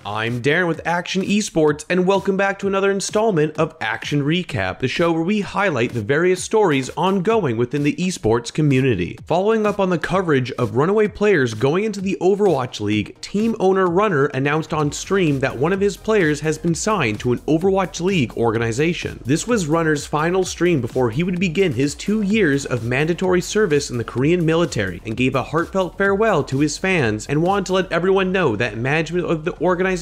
I'm Darren with Akshon Esports, and welcome back to another installment of Akshon Recap, the show where we highlight the various stories ongoing within the esports community. Following up on the coverage of RunAway players going into the Overwatch League, team owner Runner announced on stream that one of his players has been signed to an Overwatch League organization. This was Runner's final stream before he would begin his 2 years of mandatory service in the Korean military, and gave a heartfelt farewell to his fans and wanted to let everyone know that management of the organization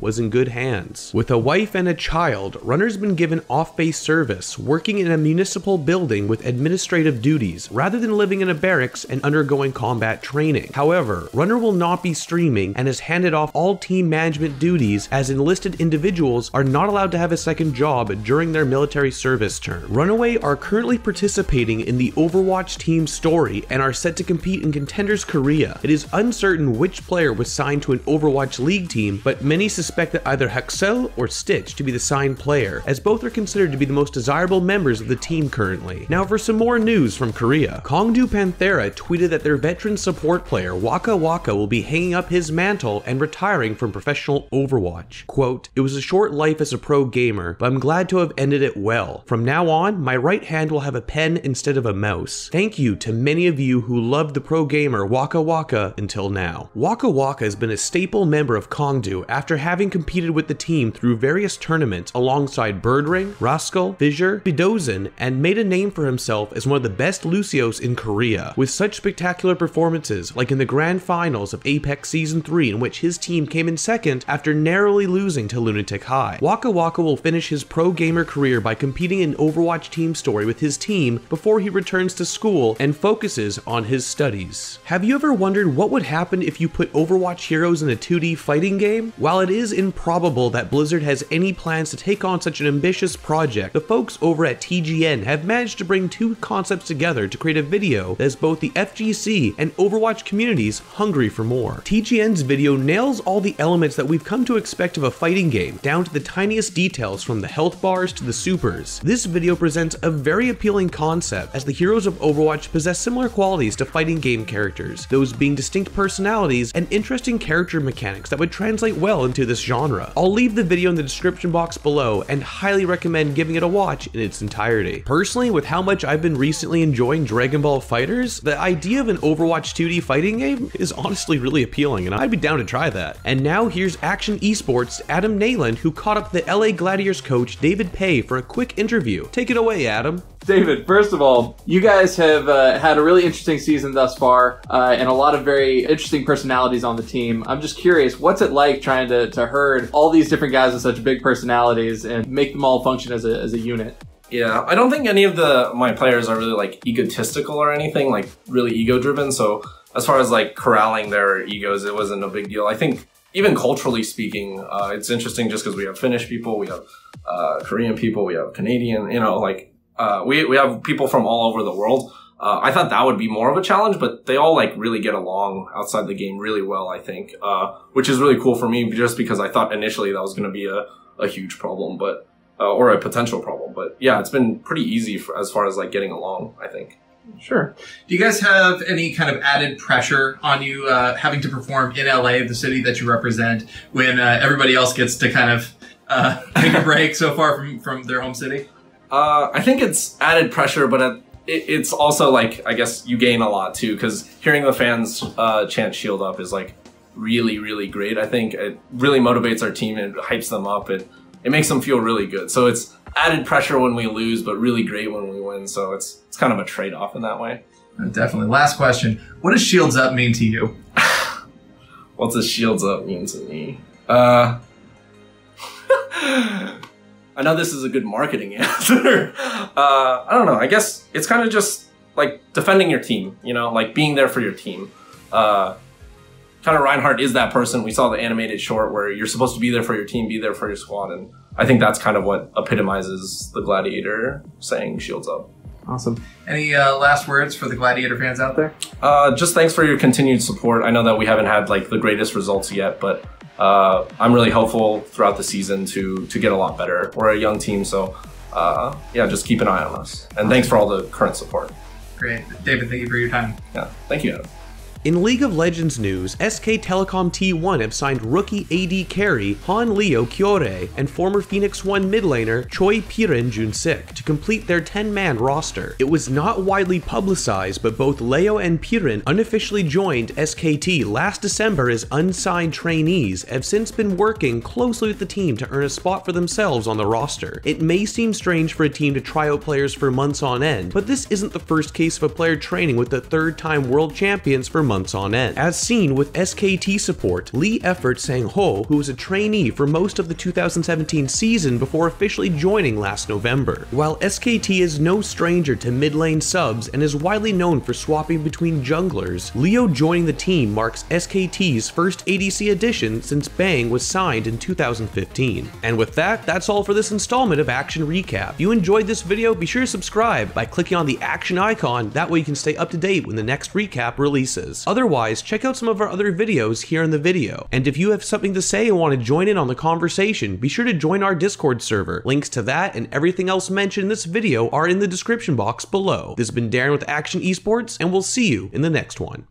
was in good hands. With a wife and a child, Runner's been given off-base service, working in a municipal building with administrative duties, rather than living in a barracks and undergoing combat training. However, Runner will not be streaming and has handed off all team management duties, as enlisted individuals are not allowed to have a second job during their military service term. RunAway are currently participating in the Overwatch team story and are set to compete in Contenders Korea. It is uncertain which player was signed to an Overwatch League team, but many suspect that either Haxel or Stitch to be the signed player, as both are considered to be the most desirable members of the team currently. Now for some more news from Korea. Kongdoo Panthera tweeted that their veteran support player Wakawaka will be hanging up his mantle and retiring from professional Overwatch. Quote, "It was a short life as a pro gamer, but I'm glad to have ended it well. From now on, my right hand will have a pen instead of a mouse. Thank you to many of you who loved the pro gamer Wakawaka until now." Wakawaka has been a staple member of Kongdoo after having competed with the team through various tournaments alongside Birdring, Rascal, Fissure, Bidozen, and made a name for himself as one of the best Lucios in Korea, with such spectacular performances like in the grand finals of Apex Season 3, in which his team came in second after narrowly losing to Lunatic High. Wakawaka will finish his pro gamer career by competing in Overwatch Team Story with his team before he returns to school and focuses on his studies. Have you ever wondered what would happen if you put Overwatch heroes in a 2D fighting game? While it is improbable that Blizzard has any plans to take on such an ambitious project, the folks over at TGN have managed to bring two concepts together to create a video that has both the FGC and Overwatch communities hungry for more. TGN's video nails all the elements that we've come to expect of a fighting game, down to the tiniest details from the health bars to the supers. This video presents a very appealing concept, as the heroes of Overwatch possess similar qualities to fighting game characters, those being distinct personalities and interesting character mechanics that would translate well into this genre. I'll leave the video in the description box below and highly recommend giving it a watch in its entirety. Personally, with how much I've been recently enjoying Dragon Ball FighterZ, the idea of an Overwatch 2D fighting game is honestly really appealing, and I'd be down to try that. And now here's Akshon Esports Adam Neylan, who caught up the LA Gladiators coach David Pei for a quick interview. Take it away, Adam. David, first of all, you guys have had a really interesting season thus far, and a lot of very interesting personalities on the team. I'm just curious, what's it like trying to herd all these different guys with such big personalities and make them all function as a unit? Yeah, I don't think any of my players are really like egotistical or anything, like really ego driven. So as far as like corralling their egos, it wasn't a big deal. I think even culturally speaking, it's interesting just because we have Finnish people, we have Korean people, we have Canadian, you know, like we have people from all over the world. I thought that would be more of a challenge, but they all like really get along outside the game really well, I think, which is really cool for me, just because I thought initially that was going to be a huge problem, but or a potential problem. But yeah, it's been pretty easy as far as like getting along, I think. Sure. Do you guys have any kind of added pressure on you having to perform in LA, the city that you represent, when everybody else gets to kind of take a break so far from their home city? I think it's added pressure, but it's also like, I guess you gain a lot too, because hearing the fans chant "Shield Up" is like really, really great. I think it really motivates our team and it hypes them up. It makes them feel really good. So it's added pressure when we lose, but really great when we win. So it's kind of a trade-off in that way. Definitely. Last question. What does Shields Up mean to you? What does Shields Up mean to me? I know this is a good marketing answer. I don't know. I guess it's kind of just like defending your team, you know, like being there for your team. Kind of Reinhardt is that person. We saw the animated short where you're supposed to be there for your team, be there for your squad. And I think that's kind of what epitomizes the Gladiator saying "Shields Up." Awesome. Any last words for the Gladiator fans out there? Just thanks for your continued support. I know that we haven't had like the greatest results yet, but I'm really hopeful throughout the season to get a lot better. We're a young team, so yeah, just keep an eye on us. And thanks for all the current support. Great. David, thank you for your time. Yeah, thank you, Adam. In League of Legends news, SK Telecom T1 have signed rookie AD carry Han Leo Kyorei and former Phoenix 1 mid laner Choi Piren Junsik to complete their 10-man roster. It was not widely publicized, but both Leo and Piren unofficially joined SKT last December as unsigned trainees and have since been working closely with the team to earn a spot for themselves on the roster. It may seem strange for a team to try out players for months on end, but this isn't the first case of a player training with the third-time world champions for months on end. As seen with SKT support Lee Effort Sang-ho, who was a trainee for most of the 2017 season before officially joining last November. While SKT is no stranger to mid-lane subs and is widely known for swapping between junglers, Leo joining the team marks SKT's first ADC addition since Bang was signed in 2015. And with that, that's all for this installment of Action Recap. If you enjoyed this video, be sure to subscribe by clicking on the action icon, that way you can stay up to date when the next recap releases. Otherwise, check out some of our other videos here in the video. And if you have something to say and want to join in on the conversation, be sure to join our Discord server. Links to that and everything else mentioned in this video are in the description box below. This has been Darren with Akshon Esports, and we'll see you in the next one.